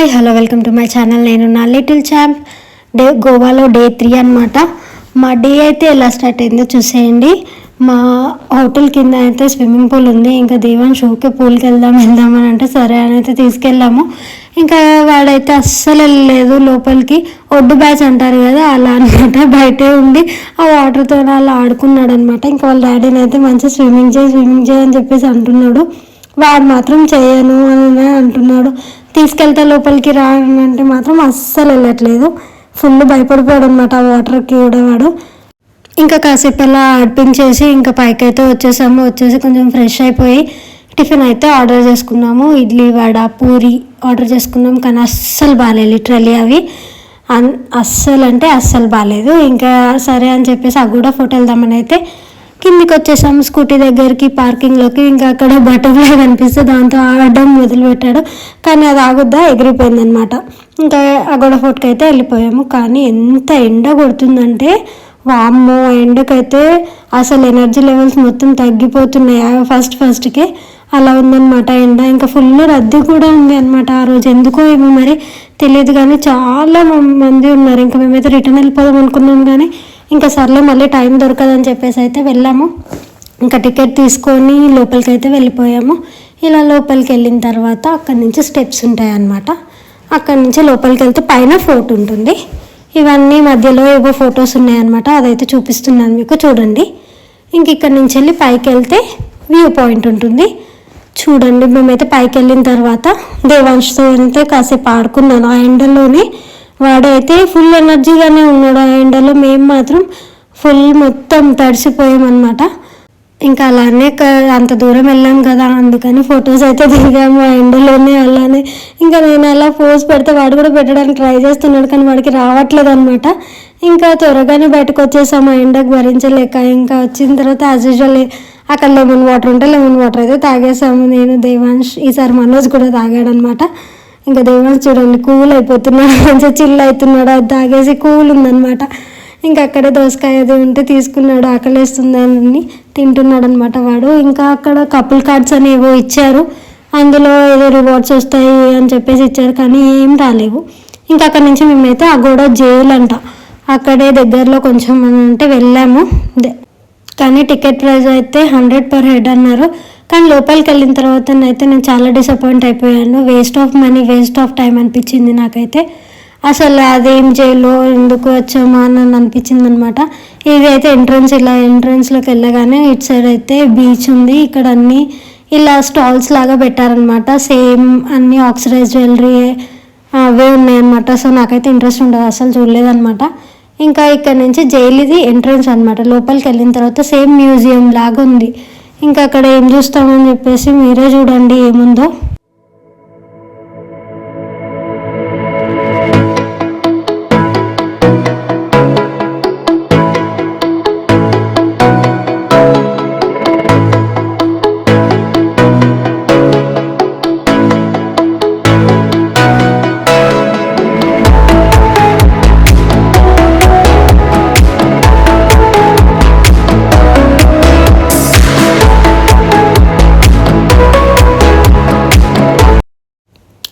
Hi hello welcome to my channel. నేను నా little champ. గోవాలో డే 3 అనమాట. మా డే అయితే ఎలా స్టార్ట్ అయిందో చూసేయండి. మా హోటల్ కింద అయితే స్విమ్మింగ్ పూల్ ఉంది. ఇంకా దేవాన్ షూకి పూల్కి వెళ్దామని అంటే సరే అని అయితే తీసుకెళ్ళాము. ఇంకా వాడైతే అస్సలు వెళ్ళలేదు లోపలికి. ఒడ్డు బ్యాచ్ అంటారు కదా అలా అనమాట. బయటే ఉండి ఆ వాటర్తో అలా ఆడుకున్నాడు అనమాట. ఇంకా వాళ్ళ డాడీని అయితే మంచిగా స్విమ్మింగ్ చేయి అని చెప్పేసి అంటున్నాడు. వాడు మాత్రం చేయను అని అంటున్నాడు. తీసుకెళ్తే లోపలికి రా అంటే మాత్రం అస్సలు వెళ్ళట్లేదు. ఫుల్ భయపడిపోయాడు అనమాట ఆ వాటర్కి కూడా వాడు. ఇంకా కాసేపు అలా ఆడిపించేసి ఇంకా పైకి అయితే వచ్చేసి కొంచెం ఫ్రెష్ అయిపోయి టిఫిన్ అయితే ఆర్డర్ చేసుకున్నాము. ఇడ్లీ వడ పూరి ఆర్డర్ చేసుకున్నాం. కానీ అస్సలు బాగాలేదు, లిటరలీ అవి అస్సలు బాగాలేదు. ఇంకా సరే అని చెప్పేసి అవి కూడా ఫోటో వెళ్దామని అయితే కిందికి వచ్చేసాము స్కూటీ దగ్గరికి, పార్కింగ్లోకి. ఇంకా అక్కడ బటర్ఫ్లై కనిపిస్తే దాంతో ఆడడం మొదలుపెట్టాడు. కానీ అది ఆగుద్దా ఎగిరిపోయిందనమాట. ఇంకా ఆ గొడవ ఫోటోకి అయితే వెళ్ళిపోయాము. కానీ ఎంత ఎండ కొడుతుందంటే వామ్మో, ఆ ఎండకైతే అసలు ఎనర్జీ లెవెల్స్ మొత్తం తగ్గిపోతున్నాయి. ఫస్ట్కే అలా ఉందన్నమాట ఎండ. ఇంకా ఫుల్ రద్దీ కూడా ఉంది అనమాట ఆ రోజు. ఎందుకో ఏమో మరి తెలియదు కానీ చాలా మంది ఉన్నారు. ఇంకా మేమైతే రిటర్న్ వెళ్ళిపోదాం అనుకున్నాం కానీ ఇంకా సర్లే మళ్ళీ టైం దొరకదని చెప్పేసి అయితే వెళ్ళాము. ఇంకా టికెట్ తీసుకొని లోపలికి అయితే వెళ్ళిపోయాము. ఇలా లోపలికి వెళ్ళిన తర్వాత అక్కడి నుంచి స్టెప్స్ ఉంటాయి అన్నమాట. అక్కడి నుంచి లోపలికి వెళ్తే పైన ఫోర్ట్ ఉంటుంది. ఇవన్నీ మధ్యలో ఏవో ఫొటోస్ ఉన్నాయన్నమాట. అదైతే చూపిస్తున్నాను మీకు, చూడండి. ఇంక ఇక్కడి నుంచి వెళ్ళి పైకి వెళ్తే వ్యూ పాయింట్ ఉంటుంది. చూడండి, మేమైతే పైకి వెళ్ళిన తర్వాత దేవాంష్తో అయితే కాసేపు ఆడుకున్నాను ఆ ఎండలోనే. వాడైతే ఫుల్ ఎనర్జీగానే ఉన్నాడు ఆ ఎండలో. మేము మాత్రం ఫుల్ మొత్తం తడిసిపోయామన్నమాట. ఇంకా అలానే అంత దూరం వెళ్ళాం కదా, అందుకని ఫొటోస్ అయితే దిగాము ఆ ఎండలోనే అలానే. ఇంకా నేను అలా పోజ్ పెడితే వాడు కూడా పెట్టడానికి ట్రై చేస్తున్నాడు, కానీ వాడికి రావట్లేదు అనమాట. ఇంకా త్వరగానే బయటకు వచ్చేసాము ఆ ఎండకు భరించలేక. ఇంకా వచ్చిన తర్వాత యాజ్ యూజువల్ అక్కడ లెమన్ వాటర్ ఉంటే లెమన్ వాటర్ అయితే తాగేసాము నేను, దేవాంష్. ఈసారి మనోజ్ కూడా తాగాడనమాట. ఇంకా దేవాంష్ చూడండి కూల్ అయిపోతున్నాడు, మంచిగా చిల్ అవుతున్నాడు. అది తాగేసి కూల్ ఉందనమాట. ఇంకా అక్కడే దోసకాయ అది ఉంటే తీసుకున్నాడు, ఆకలేస్తుందని తింటున్నాడు అనమాట వాడు. ఇంకా అక్కడ కపుల్ కార్డ్స్ అని ఏవో ఇచ్చారు, అందులో ఏదో రివార్డ్స్ వస్తాయి అని చెప్పేసి ఇచ్చారు, కానీ ఏం రాలేవు. ఇంకా అక్కడ నుంచి మేమైతే అగోడా జైల్ అంట, అక్కడే దగ్గరలో కొంచెం అంటే వెళ్ళాము. కానీ టికెట్ ప్రైస్ అయితే 100 per head అన్నారు. కానీ లోపలికి వెళ్ళిన తర్వాత అయితే నేను చాలా డిసప్పాయింట్ అయిపోయాను. Waste of money, waste of time అనిపించింది నాకైతే. అసలు అదేం జైల్లో ఎందుకు వచ్చామా అని అనిపించింది అనమాట. ఇది అయితే ఎంట్రన్స్లోకి వెళ్ళగానే ఇటు సైడ్ అయితే బీచ్ ఉంది. ఇక్కడ అన్నీ ఇలా స్టాల్స్ లాగా పెట్టారనమాట. సేమ్ అన్నీ ఆక్సిడైజ్ జ్యువెలరీ అవే ఉన్నాయన్నమాట. సో నాకైతే ఇంట్రెస్ట్ ఉండదు, అసలు చూడలేదన్నమాట. ఇంకా ఇక్కడ నుంచి జైలు ఇది ఎంట్రన్స్ అనమాట. లోపలికి వెళ్ళిన తర్వాత సేమ్ మ్యూజియం లాగా ఉంది. ఇంకా అక్కడ ఏం చూస్తామని చెప్పేసి మీరే చూడండి ఏముందో.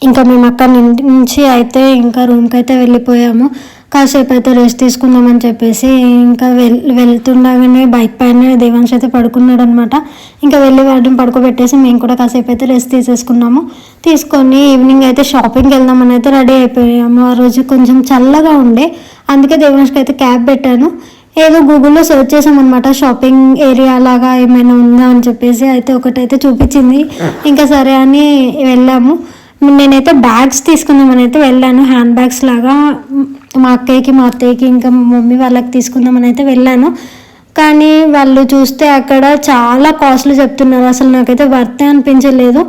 ఇంకా మేము అక్కడి నుంచి అయితే ఇంకా రూమ్కి అయితే వెళ్ళిపోయాము. కాసేపు అయితే రెస్ట్ తీసుకుందామని చెప్పేసి ఇంకా వెళ్తుండగానే బైక్ పైన దేవాంశ్ అయితే పడుకున్నాడు అనమాట. ఇంకా వెళ్ళి వాడిని పడుకోబెట్టేసి మేము కూడా కాసేపు అయితే రెస్ట్ తీసుకొని ఈవినింగ్ అయితే షాపింగ్కి వెళ్దామని అయితే రెడీ అయిపోయాము. ఆ రోజు కొంచెం చల్లగా ఉండే, అందుకే దేవాంష్కి అయితే క్యాబ్ పెట్టాను. ఏదో గూగుల్లో సెర్చ్ చేసామన్నమాట, షాపింగ్ ఏరియా లాగా ఏమైనా ఉందా అని చెప్పేసి. అయితే ఒకటైతే చూపించింది. ఇంకా సరే అని వెళ్ళాము. నేనైతే బ్యాగ్స్ తీసుకుందామని అయితే వెళ్ళాను, హ్యాండ్ బ్యాగ్స్ లాగా. మా అత్తయ్యకి ఇంకా మా మమ్మీ వాళ్ళకి తీసుకుందామని అయితే వెళ్ళాను. కానీ వాళ్ళు చూస్తే అక్కడ చాలా కాస్ట్లు చెప్తున్నారు. అసలు నాకైతే వర్తే అనిపించలేదు.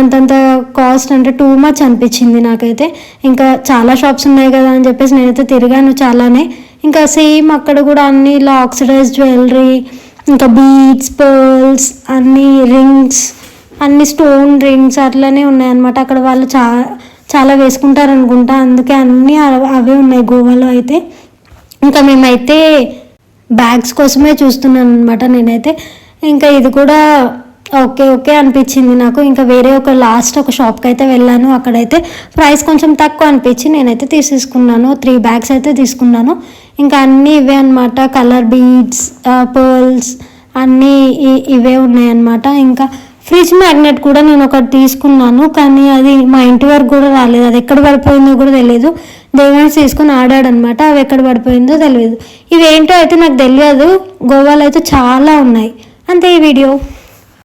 అంతంత కాస్ట్ అంటే టూ మచ్ అనిపించింది నాకైతే. ఇంకా చాలా షాప్స్ ఉన్నాయి కదా అని చెప్పేసి నేనైతే తిరిగాను చాలానే. ఇంకా సేమ్ అక్కడ కూడా అన్ని ఇలా ఆక్సిడైజ్ జ్యువెలరీ, ఇంకా బీడ్స్, పర్ల్స్, అన్ని రింగ్స్, అన్ని స్టోన్ రింగ్స్ అట్లనే ఉన్నాయన్నమాట. అక్కడ వాళ్ళు చాలా వేసుకుంటారు అనుకుంటా, అందుకే అన్నీ అవే ఉన్నాయి గోవాలో అయితే. ఇంకా మేమైతే బ్యాగ్స్ కోసమే చూస్తున్నాను అనమాట నేనైతే. ఇంకా ఇది కూడా ఓకే ఓకే అనిపించింది నాకు. ఇంకా వేరే ఒక లాస్ట్ ఒక షాప్కి అయితే వెళ్ళాను. అక్కడైతే ప్రైస్ కొంచెం తక్కువ అనిపించి నేనైతే తీసేసుకున్నాను. 3 బ్యాగ్స్ అయితే తీసుకున్నాను. ఇంకా అన్నీ ఇవే అనమాట. కలర్ బీడ్స్, పర్ల్స్ అన్నీ ఇవే ఉన్నాయన్నమాట. ఇంకా ఫ్రిడ్జ్ మ్యాగ్నెట్ కూడా నేను ఒకటి తీసుకున్నాను, కానీ అది మా ఇంటి వరకు కూడా రాలేదు. అది ఎక్కడ పడిపోయిందో కూడా తెలియదు. దేవాన్స్ తీసుకుని ఆడాడనమాట, అవి ఎక్కడ పడిపోయిందో తెలియదు. ఇవేంటో అయితే నాకు తెలియదు. గోవాలో అయితే చాలా ఉన్నాయి. అంతే ఈ వీడియో.